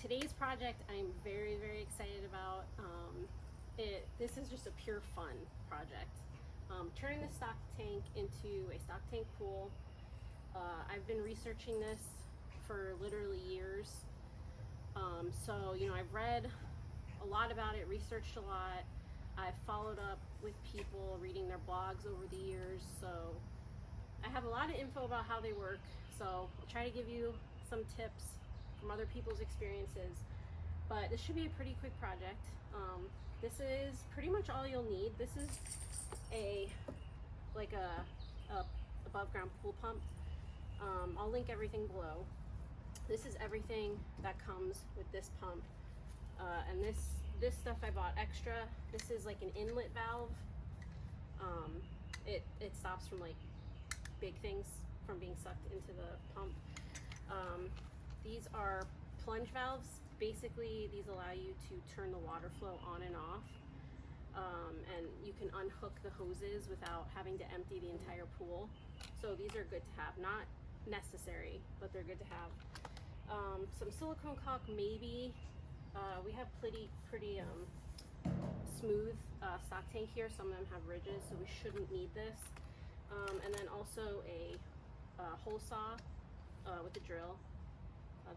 today's project I'm very, very excited about. This is just a pure fun project. Turning the stock tank into a stock tank pool. I've been researching this for literally years. So, I've read a lot about it, researched a lot. I've followed up with people reading their blogs over the years. So I have a lot of info about how they work. So I'll try to give you some tips from other people's experiences, but this should be a pretty quick project. This is pretty much all you'll need. This is a above ground pool pump. I'll link everything below. This is everything that comes with this pump, and this stuff I bought extra. This is like an inlet valve. It stops from like big things from being sucked into the pump. These are plunge valves. Basically, these allow you to turn the water flow on and off, and you can unhook the hoses without having to empty the entire pool. So these are good to have. Not necessary, but they're good to have. Some silicone caulk, maybe. We have pretty smooth stock tank here. Some of them have ridges, so we shouldn't need this. And then also a hole saw with a drill.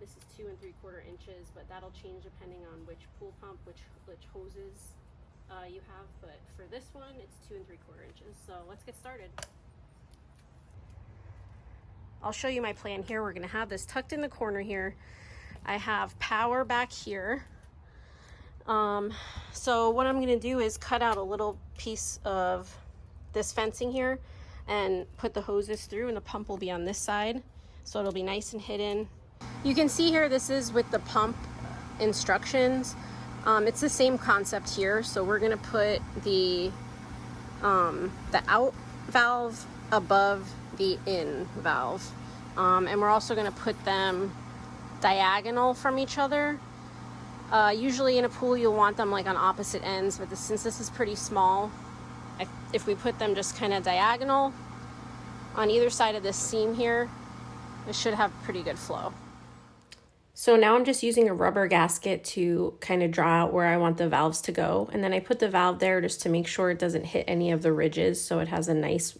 This is 2 3/4 inches, but that'll change depending on which pool pump, which hoses you have. But for this one, it's 2 3/4 inches. So let's get started. I'll show you my plan here. We're gonna have this tucked in the corner here. I have power back here. So what I'm gonna do is cut out a little piece of this fencing here and put the hoses through, and the pump will be on this side. So it'll be nice and hidden. You can see here, this is with the pump instructions. It's the same concept here. So we're gonna put the out valve above the in valve. And we're also gonna put them diagonal from each other. Usually in a pool you'll want them like on opposite ends, but since this is pretty small, if we put them just kind of diagonal on either side of this seam here, it should have pretty good flow. So now I'm just using a rubber gasket to kind of draw out where I want the valves to go. And then I put the valve there just to make sure it doesn't hit any of the ridges, so it has a nice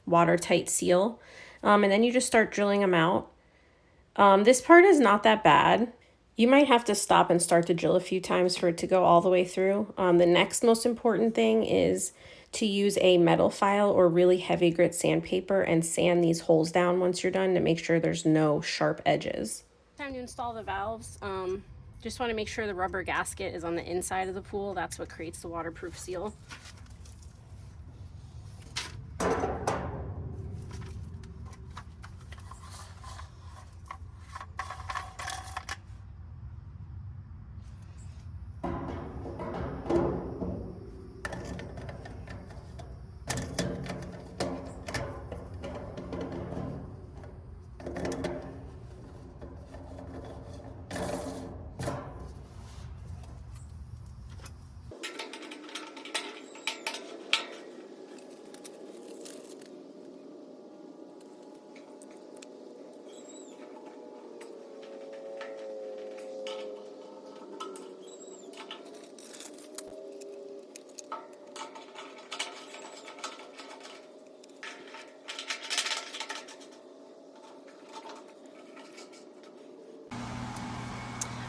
watertight seal. And then you just start drilling them out. This part is not that bad. You might have to stop and start to drill a few times for it to go all the way through. The next most important thing is to use a metal file or really heavy grit sandpaper and sand these holes down once you're done to make sure there's no sharp edges. Time to install the valves. Just want to make sure the rubber gasket is on the inside of the pool. That's what creates the waterproof seal.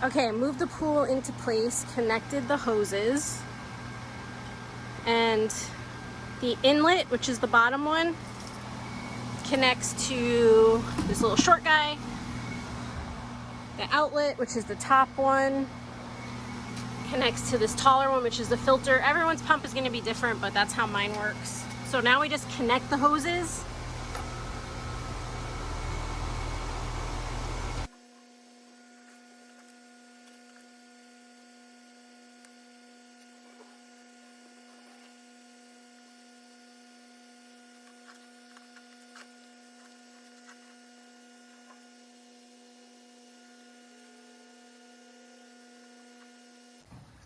Okay, I moved the pool into place, connected the hoses, and the inlet, which is the bottom one, connects to this little short guy. The outlet, which is the top one, connects to this taller one, which is the filter. Everyone's pump is going to be different, but that's how mine works. So now we just connect the hoses.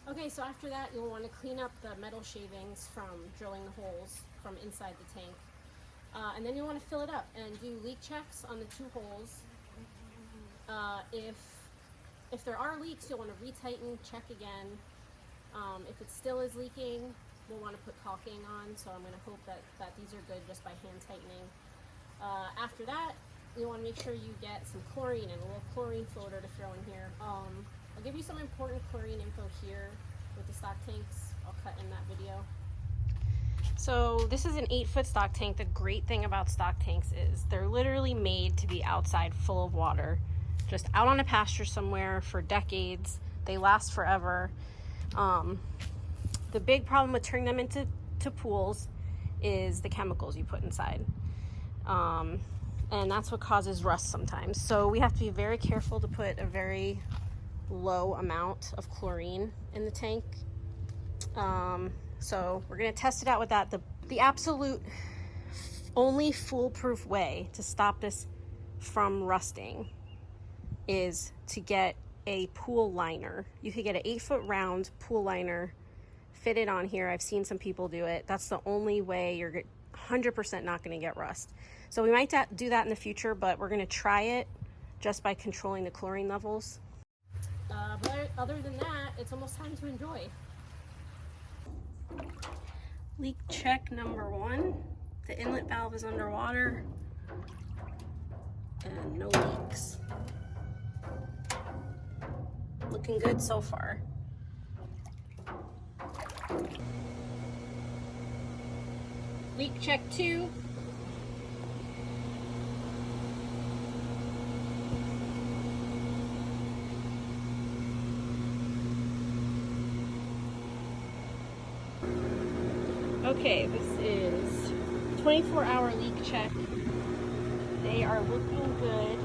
Okay, so after that, you'll want to clean up the metal shavings from drilling the holes from inside the tank. And then you want to fill it up and do leak checks on the 2 holes. If if there are leaks, you'll want to retighten, check again. If it still is leaking, we'll want to put caulking on. So I'm going to hope that these are good just by hand tightening. After that, you want to make sure you get some chlorine and a little chlorine floater to throw in here. I'll give you some important chlorine info here with the stock tanks. I'll cut in that video. So this is an 8-foot stock tank. The great thing about stock tanks is they're literally made to be outside full of water, just out on a pasture somewhere for decades. They last forever. The big problem with turning them into pools is the chemicals you put inside. And that's what causes rust sometimes. So we have to be very careful to put a very low amount of chlorine in the tank. So we're gonna test it out with that. The absolute only foolproof way to stop this from rusting is to get a pool liner. You could get an 8-foot round pool liner fitted on here. I've seen some people do it. That's the only way you're 100% not gonna get rust. So we might do that in the future, but we're gonna try it just by controlling the chlorine levels. But other than that, it's almost time to enjoy. Leak check number 1. The inlet valve is underwater and no leaks. Looking good so far. Leak check 2. Okay, this is 24-hour leak check. They are looking good.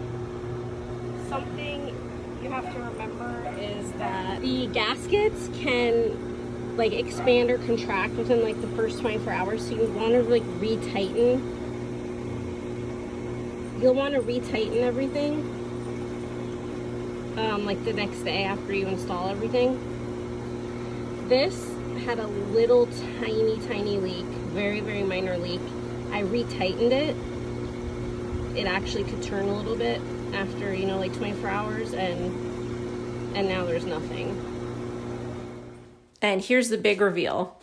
Something you have to remember is that the gaskets can like expand or contract within like the first 24 hours. So you want to like retighten. You'll want to retighten everything like the next day after you install everything. This had a little tiny leak, very minor leak. I retightened it. It actually could turn a little bit after, you know, like 24 hours, and now there's nothing. And here's the big reveal.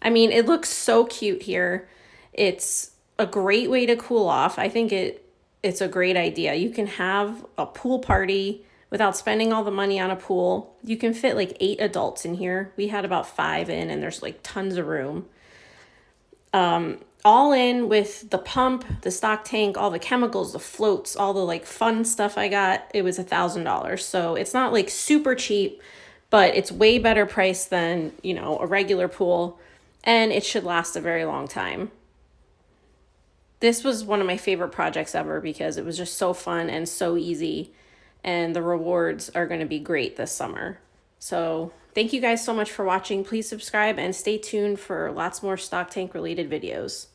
I mean, it looks so cute here. It's a great way to cool off. I think it's a great idea. You can have a pool party without spending all the money on a pool. You can fit like 8 adults in here. We had about 5 in, and there's like tons of room. All in with the pump, the stock tank, all the chemicals, the floats, all the like fun stuff I got, it was $1,000. So it's not like super cheap, but it's way better price than, you know, a regular pool, and it should last a very long time. This was one of my favorite projects ever because it was just so fun and so easy, and the rewards are going to be great this summer. So thank you guys so much for watching. Please subscribe and stay tuned for lots more stock tank related videos.